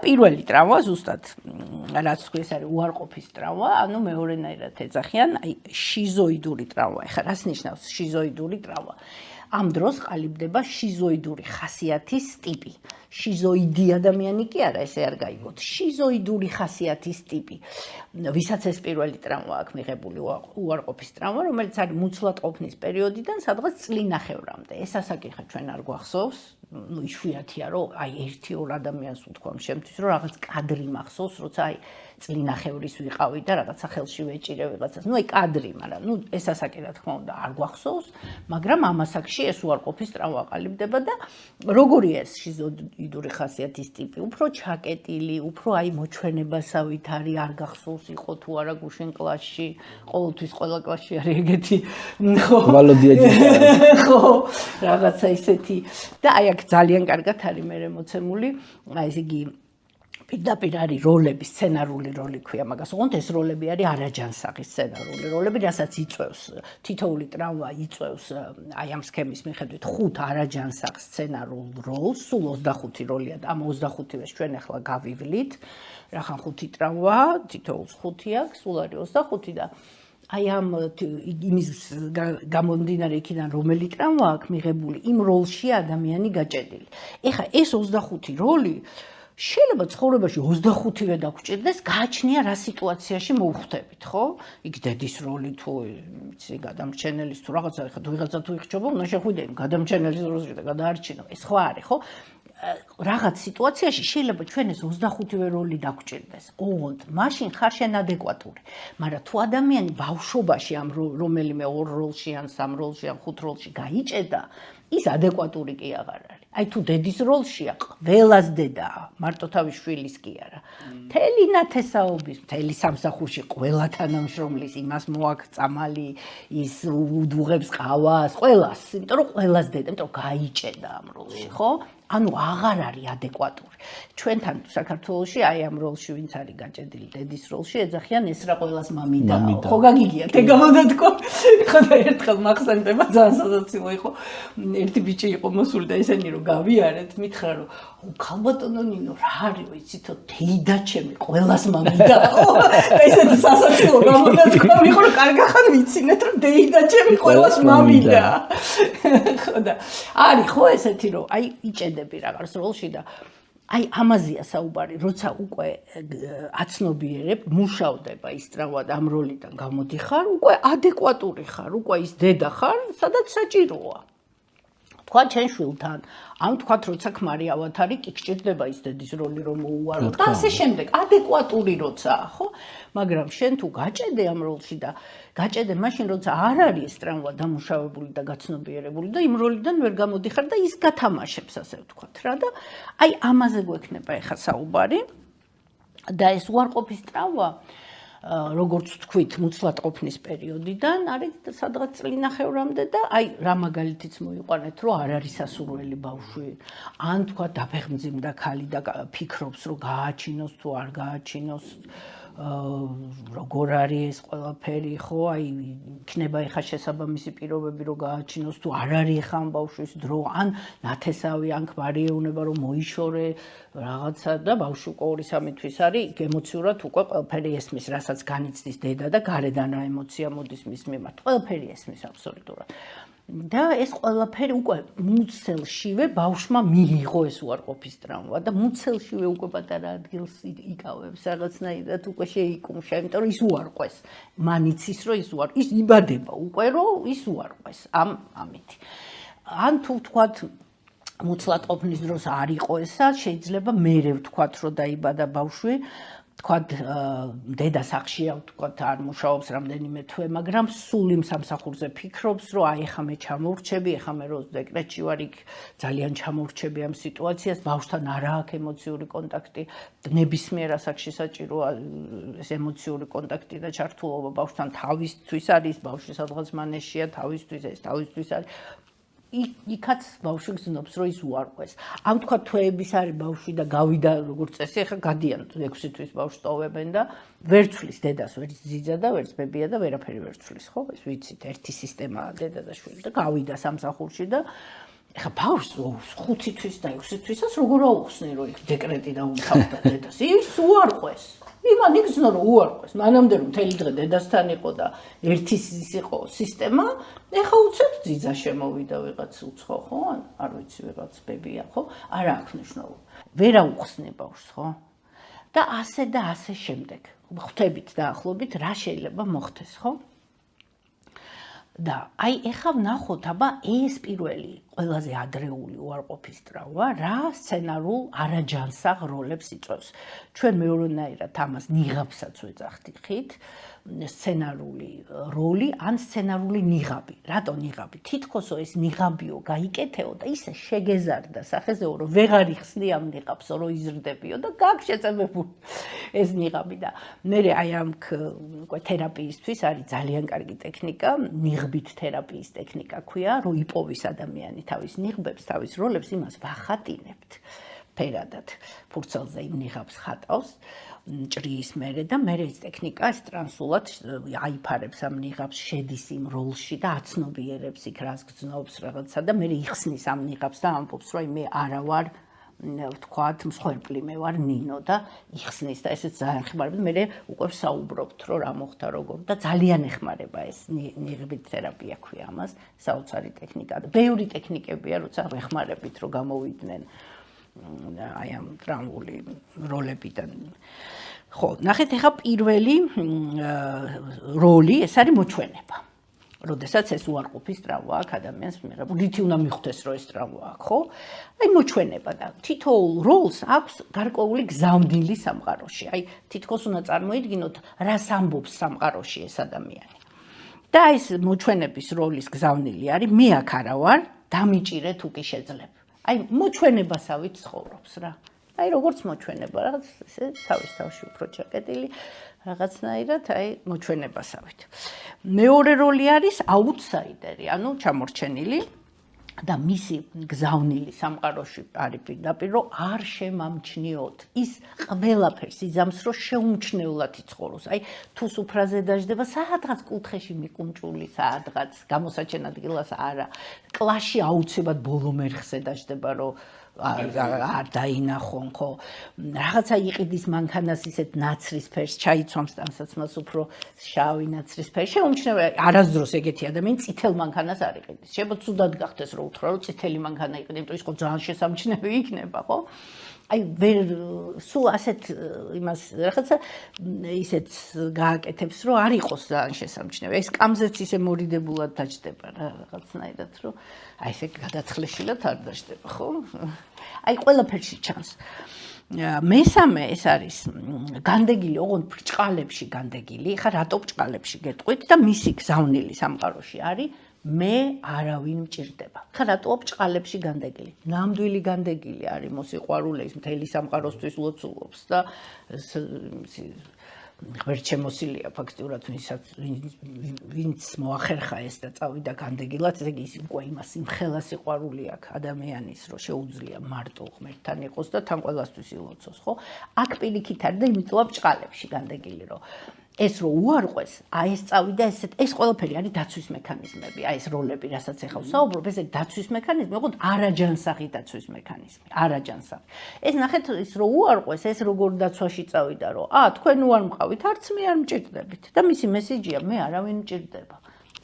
პირველი ტრავმა ზუსტად რაც თქვი ეს არის უარყოფის ტრავმა, ანუ მეორენაირად ეძახიან, აი შიზოიდური ტრავმა. ეხლა რას ნიშნავს შიზოიდური ტრავმა? ამ დროს ყალიბდება შიზოიდური ხასიათის ტიპი. შიზოიდი ადამიანი კი არა, ესე არ გაიგოთ. შიზოიდური ხასიათის ტიპი. ვისაც ეს პირველი ტრავმა აქვს მიღებული უარყოფის ტრავმა, რომელიც არის მუცლად ყოფნის პერიოდიდან სადღაც წლინახევრამდე. ეს ასაკითხა ჩვენ არ გვახსოვს. ну იშვიათია რომ აი 1-2 ადამიანს ვთქვამ შემთთვის რომ რაღაც კადრი მახსოვს როცა აი წლინახევრის ვიყავი და რაღაცა ხელში ვეჭირე ვიღაცას ну აი კადრი მაგრამ ну ეს ასაკი რა თქმა უნდა არ გვახსოვს მაგრამ ამ ასაკში ეს უარყოფის ტრავმა ყალიბდება და როგორია ეს შიზოიდური ხასიათის ტიპი უფრო ჩაკეტილი უფრო აი მოჩვენებასავით არის არ გახსოვს იყო თუ არა გუშინ კლასში ყოველთვის ყველა კლასში არის ეგეთი ვალოდია ჯიშა ხო რაღაცა ისეთი და აი ძალიან კარგად არის მე მოცემული, აი ესე იგი პირდაპირ არის როლები, სცენარული როლი ქვია მაგას. ოღონდ ეს როლები არის არაჯანსაღი სცენარული როლები, რასაც იწვევს თითოეული ტრავმა იწვევს აი ამ სქემის მიხედვით 5 არაჯანსაღ სცენარულ როლს, სულ 25 როლია და ამ 25-ს ჩვენ ახლა გავივლით. რახან 5 ტრავმა, თითოეულს 5 აქვს, სულ არის 25 და აი ამ იმის გამომდინარე იქიდან რომელი ტრავმა აქვს მიღებული იმ როლში ადამიანი გაჭედილი. ეხლა ეს 25 როლი შეიძლება ცხოვრებაში 25-ვე დაგჭირდეს, გააჩნია რა სიტუაციაში მოვხვდებით, ხო? იქ დედის როლი თუ იცი გადამრჩენელის თუ რაღაცა ეხლა თუ ვიღაცა თუ იხჩობა, უნდა შეხვიდე გადამრჩენელის როლში და გადაარჩინო. ეს ხო არის, ხო? რაღაც სიტუაციაში შეიძლება ჩვენ ეს 25-ვე როლი დაგჭირდეს. ოღონდ მაშინ ხარ შენ ადეკვატური. მაგრამ თუ ადამიანი ბავშვობაში ამ რომელიმე 2 როლში ან 3 როლში ან 5 როლში გაიჭედა, ის ადეკვატური კი აღარ არის. აი თუ დედის როლშია, ყველას დედაა, მარტო თავის შვილის კი არა. მთელი ნათესაობის, მთელი სამსახურში ყველა თანამშრომლის იმას მოაქვს წამალი, ის უდუღებს ყავას, ყველას, იმიტომ რომ ყველას დედა, იმიტომ რომ გაიჭედა ამ როლში, ხო? ანუ აღარ არის ადეკვატური. ჩვენთან საქართველოში აი ამ როლში ვინც არის გაჭედილი დედის როლში ეძახიან ეს რა ყველას მამიდა. ხო გაგიგიათ ეგ გამოდათქვა. ხოდა ერთხელ მახსენდება ძალიან სასაცილო იყო. ერთი ბიჭი იყო მოსული და ესენი რომ გავიარეთ, მითხრა რომ ქალბატონო ნინო რა არის ვიცითო თეიდა ჩემი ყველას მამიდა. და ესეთი სასაცილო გამოდათქვა მიყო რომ კარგახან ვიცინეთ რომ თეიდა ჩემი ყველას მამიდა. ხოდა არის ხო ესეთი რომ აი იჭედები რაღაც როლში და აი ამაზეა საუბარი, როცა უკვე აცნობიერებ, მუშავდება ის ტრავმა და ამ როლიდან გამოდიხარ, უკვე ადეკვატური ხარ, უკვე ის დედა ხარ, სადაც საჭიროა. თქვა ჩვენ შვილთან, ან თქვათ როცა ქმარი ავად არის, კი გჭირდება ის დედის როლი რომ მოუარო და ასე შემდეგ, ადეკვატური როცაა, ხო? მაგრამ შენ თუ გაჭედე ამ როლში და გაჭედე მაშინ როცა არ არის ეს ტრავმა დამუშავებული და გაცნობიერებული და იმ როლიდან ვერ გამოდიხარ და ის გათამაშებს ასე ვთქვათ რა და აი ამაზე გვექნება ეხა საუბარი და ეს უარყოფის ტრავმა როგორც ვთქვით, მუცლად ყოფნის პერიოდიდან არის სადღაც წლინახევრამდე და აი რა მაგალითიც მოიყვანეთ, რომ არ არის სასურველი ბავშვი, ან თქვა დაფეხმძიმდა ქალი და ფიქრობს, რომ გააჩინოს თუ არ გააჩინოს, როგორ არის ეს ყველაფერი, ხო, აი იქნება ეხა შესაბამისი პირობები, რომ გააჩინოს თუ არ არის ეხა ამ ბავშვის დრო, ან ნათესავი, ან ქმარი ეუბნება, რომ მოიშორე რაღაცა და ბავშვი უკვე 2-3 თვის არის, იქ ემოციურად უკვე ყველაფერი ესმის, რასაც განიცდის დედა და გარედან რა ემოცია მოდის მის მიმართ. ყველაფერი ესმის აბსოლუტურად. და ეს ყველაფერი უკვე მუცელშივე ბავშვმა მიიღო ეს უარყოფის ტრავმა და მუცელშივე უკვე პატარა ადგილს იკავებს რაღაცნაირად უკვე შეიკუმშა, იმიტომ რომ ის უარყვეს. მან იცის რომ ის ის იბადება უკვე რომ ის უარყვეს ამით. ან თუ ვთქვათ მუცლად ყოფნის დროს არ იყო ესა, შეიძლება მერე ვთქვათ რომ დაიბადა ბავშვი თქვათ დედა სახშია თქვათ არ მუშაობს რამდენიმე თვე, მაგრამ სულ იმ სამსახურზე ფიქრობს, რომ აი ეხა მე ჩამოვრჩები, ეხა მე რო დეკრეტში ვარ, იქ ძალიან ჩამოვრჩები ამ სიტუაციას, ბავშვთან არა აქვს ემოციური კონტაქტი, ნებისმიერ ასაკში საჭიროა ეს ემოციური კონტაქტი და ჩართულობა ბავშვთან თავისთვის არის, ბავშვი სადღაც მანეშია, თავისთვის ეს თავისთვის არის. იქაც ბავშვი გზნობს, რომ ის უარყვეს. ამ თქვა თვეების არის ბავშვი და გავიდა როგორც წესი, ახლა გადიან 6 თვის ბავშვს ტოვებენ და ვერ ცვლის დედას, ვერც ძიძა და ვერც ბებია და ვერაფერი ვერ ცვლის, ხო? ეს ვიცით, ერთი სისტემაა დედა და შვილი და გავიდა სამსახურში და ეხა ბავშვს 5 თვის და 6 თვისაც როგორ აუხსნი რომ იქ დეკრეტი დაუმთავრდა დედას ის უარყვეს იმან იგრძნო რომ უარყვეს მანამდე რომ მთელი დღე დედასთან იყო და ერთის ის იყო სისტემა ეხა უცებ ძიძა შემოვიდა ვიღაც უცხო ხო არ ვიცი ვიღაც ბებია ხო არა აქვს მნიშვნელობა ვერ აუხსნი ბავშვს ხო და ასე შემდეგ ხვდებით დაახლოებით რა შეიძლება მოხდეს ხო და აი ეხა ვნახოთ აბა ეს პირველი ყველაზე ადრეული უარყოფის ტრავმა რა სცენარულ არაჯანსაღ როლებს იწვევს ჩვენ მეორენაირად ამას ნიღაბსაც ვეძახდით სცენარული როლი ან სცენარული ნიღაბი რატო ნიღაბი თითქოსო ეს ნიღაბიო გაიკეთეო და ისე შეგეზარდა სახეზეო რომ ვეღარ იხსნი ამ ნიღაბსო რომ იზრდებიო და გაქვს შეწებებული ეს ნიღაბი და მე აი ამ თერაპიისთვის არის ძალიან კარგი ტექნიკა ნიღბით თერაპიის ტექნიკა ქვია რომ იპოვის ადამიანი თავის ნიღბებს თავის როლებს იმას ვახატინებთ ფერადად ფურცელზე იმ ნიღაბს ხატავს ჭრის მერე და მე ეს ტექნიკა ეს ტრანსულად აიფარებს ამ ნიღაბს შედის იმ როლში და აცნობიერებს იქ რას გძნობს რაღაცა და მე იხსნის ამ ნიღაბს და ამბობს რომ მე არა ვარ ვთქვათ მსხვერპლი მე ვარ ნინო და იხსნის და ესეც ძალიან ხმარება მე უკვე საუბრობთ რომ რა მოხდა როგორ და ძალიან ეხმარება ეს ნიღბით თერაპია ქვია ამას საოცარი ტექნიკა და ბევრი ტექნიკებია როცა ეხმარებით რომ გამოვიდნენ აი ამ ტრამვული როლებიდან ხო ნახეთ ეხა პირველი როლი ეს არის მოჩვენება როდესაც ეს უარყოფის ტრავმა აქვს ადამიანს მიღებული რითი უნდა მიხვდეს რომ ეს ტრავმა აქვს ხო აი მოჩვენება და თითოეულ როლს აქვს გარკვეული გზავნილი სამყაროში აი თითქოს უნდა წარმოიდგინოთ რას ამბობს სამყაროში ეს ადამიანი და ეს მოჩვენების როლის გზავნილი არის მე აქ არა ვარ დამიჭირე თუ კი შეძლებ აი მოჩვენებასავით ცხოვრობს რა აი როგორც მოჩვენება რაღაც ესე თავის თავში უფრო ჩაკეტილი რაღაცნაირად აი მოჩვენებასავით მეორე როლი არის აუტსაიდერი ანუ ჩამორჩენილი და მისი გზავნილი სამყაროში არის პირდაპირ რომ არ შემამჩნიოთ ის ყველაფერს იძამს რომ შეუმჩნევლად იცხოვროს აი თუ სუფრაზე დაждდება საადღაც კუთხეში მიკუნჭული საადღაც გამოსაჩენ ადგილას არა კლასში აუცილებლად ბოლო მერხზე დაждდება რომ არ დაინახონ ხო რაღაცა იყიდის მანქანას ისეთ ნაცრისფერს ჩაიცვამს ტანსაცმელს უფრო შავი ნაცრისფერი შეუმჩნეველი არასდროს ეგეთი ადამიანი წითელ მანქანას არ იყიდის შეიძლება ცუდად გახდეს რომ უთხრა რომ წითელი მანქანა იყიდი იმიტომ ის ხო ძალიან შესამჩნევი იქნება ხო აი ვერ სულ ასეთ იმას რაღაცა ისეთ გააკეთებს რომ არ იყოს ძალიან შესამჩნევი ეს კამზეც ისე მორიდებულად დაждდება რაღაცნაირად რომ აი ესე გადათხლეშილად არ დაждდება ხო აი ყველაფერში ჩანს მესამე ეს არის განდეგილი ოღონდ ბრჭყალებში განდეგილი ხა რატო ბრჭყალებში გეტყვით და მისი გზავნილი სამყაროში არის მე არავინ მჭირდება ხა რატოა ბრჭყალებში განდეგილი ნამდვილი განდეგილი არის მოსიყვარულე ის მთელი სამყაროსთვის ლოცულობს და ღმერთ შემოსილია ფაქტიურად ვინც მოახერხა ეს და წავიდა განდეგილად ესე იგი ის უკვე იმას იმხელა სიყვარული აქვს ადამიანის რომ შეუძლია მარტო ღმერთთან იყოს და თან ყველასთვის ილოცოს ხო აქ პირიქით არის და იმიტოა ბრჭყალებში განდეგილი რომ ეს რო უარყვეს, აი ეს წავიდა ეს ყველაფერი არის დაცვის მექანიზმები, აი ეს როლები, რასაც ახლა ვსაუბრობ, ეს დაცვის მექანიზმი, ოღონდ არაჯანსაღი დაცვის მექანიზმი, არაჯანსაღი. ეს ნახეთ ის რო უარყვეს, ეს როგორ დაცვაში წავიდა, რომ თქვენ უარ მყავით, არც მე არ მჭირდებით და მისი მესიჯია, მე არავინ მჭირდება.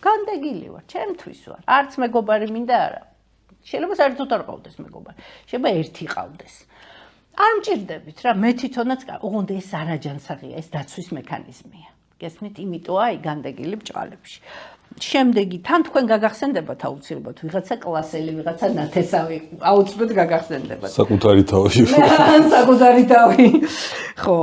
განდეგილი ვარ, ჩემთვის ვარ, არც მეგობარი მინდა არა. შეიძლება საერთოდ არ ყავდეს მეგობარი, შეიძლება ერთი ყავდეს. არ მჭირდებით რა მე თვითონაც ოღონდ ეს არაჯანსაღია ეს დაცვის მექანიზმია გესმით იმიტოა აი განდეგილი ბრჭყალებში შემდეგი თან თქვენ გაგახსენდებათ აუცილებლად ვიღაცა კლასელი ვიღაცა ნათესავი აუცილებლად გაგახსენდებათ საკუთარი თავში საკუთარი თავი ხო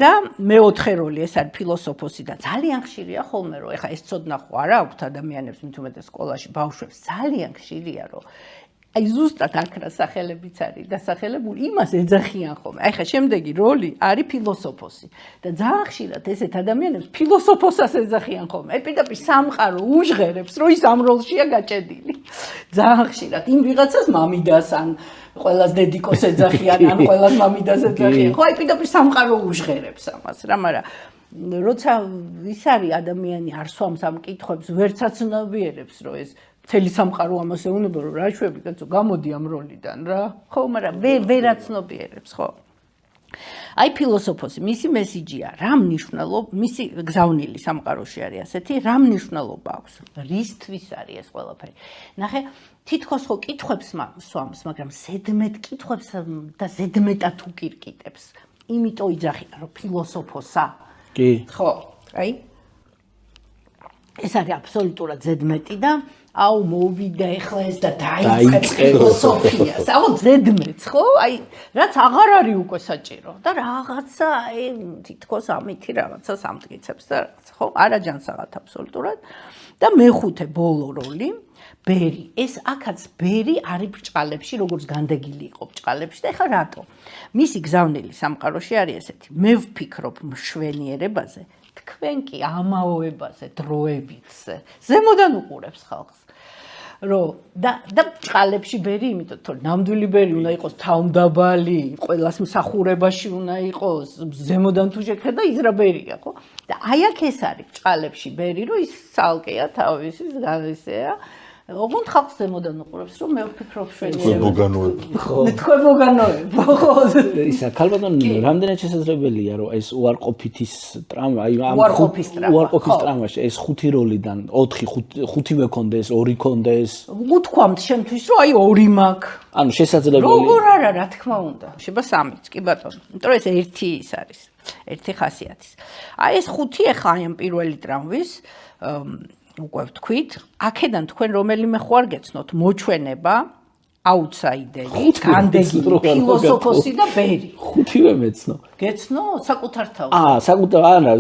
და მეოთხე როლი ეს არის ფილოსოფოსი და ძალიან ხშირია ხოლმე რომ ეხა ეს ცოდნა ხო არა აქვთ ადამიანებს მithumetes სკოლაში ბავშვებს ძალიან ხშირია რომ აი ზუსტად აქ რა სახელებიც არის დასახელებული იმას ეძახიან ხოლმე. აი ხა შემდეგი როლი არის ფილოსოფოსი და ძალიან ხშირად ესეთ ადამიანებს ფილოსოფოსას ეძახიან ხოლმე. აი პირდაპირ სამყარო უჟღერებს, რომ ის ამ როლშია გაჭედილი. ძალიან ხშირად იმ ვიღაცას მამიდას ან ყველას დედიკოს ეძახიან, ან ყველას მამიდას ეძახიან. ხო აი პირდაპირ სამყარო უჟღერებს ამას რა, მაგრამ როცა ის არის ადამიანი არ სვამს ამ კითხვებს, ვერც აცნობიერებს, რომ ეს მთელი სამყარო ამას ეუბნება, რომ რა შვები კაცო, გამოდი ამ როლიდან რა. ხო, მაგრამ ვერაცნობიერებს, ხო? აი ფილოსოფოსი, მისი მესიჯია, რა მნიშვნელობა, მისი გზავნილი სამყაროში არის ასეთი, რა მნიშვნელობა აქვს? რისთვის არის ეს ყველაფერი? ნახე, თითქოს ხო კითხვებს სვამს, მაგრამ ზედმეტ კითხვებს და ზედმეტად უკირკიტებს. იმიტომ იძახიან, რომ ფილოსოფოსა. კი. ხო, აი ეს არის აბსოლუტურად ზედმეტი და აუ მოვიდა ეხლა ეს და დაიწყე ფილოსოფიას. აუ ზედმეტს, ხო? აი რაც აღარ არის უკვე საჭირო და რაღაცა აი თითქოს ამითი რაღაცა სამტკიცებს და რაღაცა, ხო? არაჯანსაღად აბსოლუტურად. და მეხუთე ბოლო როლი ბერი. ეს აქაც ბერი არის ბრჭყალებში, როგორც განდეგილი იყო ბრჭყალებში და ეხლა რატო? მისი გზავნილი სამყაროში არის ესეთი. მე ვფიქრობ მშვენიერებაზე, თქვენ კი ამაოებაზე, დროებითზე. ზემოდან უყურებს ხალხს. რომ და ბრჭყალებში ბერი, იმიტომ რომ ნამდვილი ბერი უნდა იყოს თავმდაბალი, ყველას მსახურებაში უნდა იყოს, ზემოდან თუ შეხედა ის რა ბერია, ხო? და აი აქ ეს არის ბრჭყალებში ბერი, რომ ის ცალკეა თავისი განისეა. ოღონდ ხალხს ზემოდან უყურებს, რომ მე ვფიქრობ მოგანოებ. თქვენ მოგანოებ, ხო? ისა ქალბატონ რამდენად შესაძლებელია რომ ეს უარყოფითის ტრამა, აი ამ უარყოფის ტრამაში ეს 5 როლიდან 4-5-ვე კონდეს, 2 კონდეს. უთქვამთ შენთვის რომ აი 2 მაქვს. ანუ შესაძლებელი. როგორ არა, რა თქმა უნდა. შეიძლება 3-ც, კი ბატონო. იმიტომ ეს ერთი ის არის, ერთი ხასიათის. აი ეს 5 ახლა აი ამ პირველი ტრამვის უკვე ვთქვით, აქედან თქვენ რომელიმე ხო არ გეცნოთ მოჩვენება, აუთსაიდერი, განდეგილი, ფილოსოფოსი და ბერი. 5-ვე მეცნო. გეცნო საკუთარ თავზე. საკუთარ არა,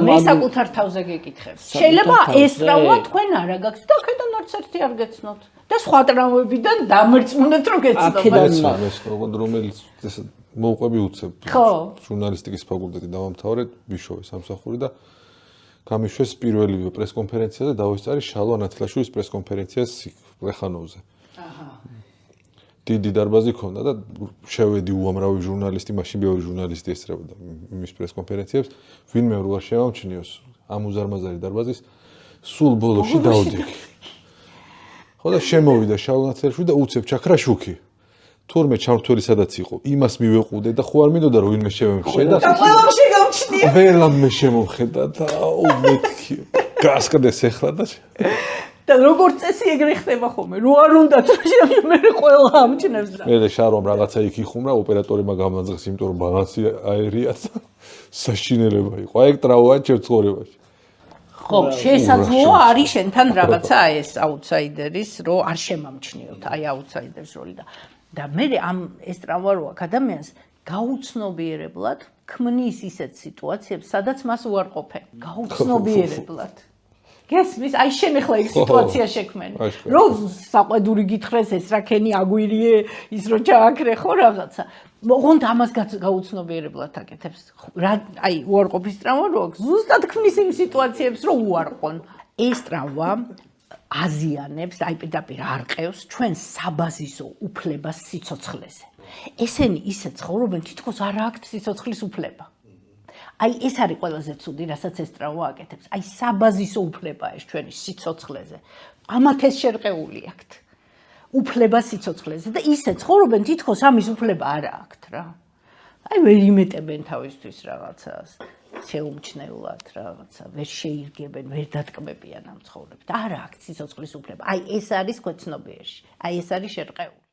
მე საკუთარ თავზე გეკითხებ. შეიძლება ეს ტრავმა თქვენ არა გაქვს და აქედან არც ერთი არ გეცნოთ. და სხვა ტრავმებიდან დამერწმუნეთ რომ გეცნოთ. აქედან ეს რომელიც ესე მოუყვები უცებ. ჟურნალისტიკის ფაკულტეტი დავამთავრე, ბიშოვის სამსახური და გამიშვეს პირველივე პრესკონფერენციაზე დავისწარი შალვა ნათლაშვილის პრესკონფერენციას პლეხანოვზე. დიდი დარბაზი ქონდა და შევედი უამრავი ჟურნალისტი, მაშინ ბევრი ჟურნალისტი ესწრებოდა იმის პრესკონფერენციებს, ვინმე რო არ შემამჩნიოს ამ უზარმაზარი დარბაზის სულ ბოლოში დავდიოდი. ხო და შემოვიდა შალვა ნათლაშვილი და უცებ ჩაქრა შუქი. თურმე ჩამრთველი სადაც იყო, იმას მივეყუდე და ხო არ მინდოდა რომ ვინმე შემემხედა. და ყველამ შეგამჩნია. ყველამ მე შემომხედა და მეთქი გასკდეს ეხლა და როგორც წესი ეგრე ხდება ხოლმე, რო არ უნდა თრში მე ყველა ამჩნევს და. მე შარომ რაღაცა იქ იხუმრა, ოპერატორებმა გამაძღეს, იმიტომ რომ ბალანსი აერია და საშინელება იყო. აი ეგ ტრავმაა ჩემ ცხოვრებაში. ხო, შესაძლოა არის შენთან რაღაცა ეს აუთსაიდერის, რომ არ შემამჩნიოთ, აი აუთსაიდერის როლი და მე ამ ეს ტრავმა რო აქ ადამიანს გაუცნობიერებლად ქმნის ისეთ სიტუაციებს, სადაც მას უარყოფენ. გაუცნობიერებლად. გესმის, აი შენ ახლა ეგ სიტუაცია შექმენი. რომ საყვედური გითხრეს ეს რა ქენი აგვირიე, ის რო ჩააქრე ხო რაღაცა. ოღონდ ამას გაუცნობიერებლად აკეთებს. აი უარყოფის ტრავმა რო აქვს, ზუსტად ქმნის იმ სიტუაციებს, რომ უარყონ. ეს ტრავმა აზიანებს, აი პირდაპირ არყევს ჩვენ საბაზისო უფლებას სიცოცხლეზე. ესენი ისე ცხოვრობენ, თითქოს არ აქვთ სიცოცხლის უფლება. აი ეს არის ყველაზე ცუდი, რასაც ეს ტრავმა აკეთებს. აი საბაზისო უფლებაა ეს ჩვენი სიცოცხლეზე. ამათ ეს შერყეული აქვთ. უფლება სიცოცხლეზე და ისე ცხოვრობენ, თითქოს ამის უფლება არ აქვთ რა. აი ვერ იმეტებენ თავისთვის რაღაცას. შეუმჩნევლად რაღაცა, ვერ შეირგებენ, ვერ დატკბებიან ამ ცხოვრებას. არა აქვთ სიცოცხლის უფლება. აი ეს არის ქვეცნობიერში. აი ეს არის შერყეული.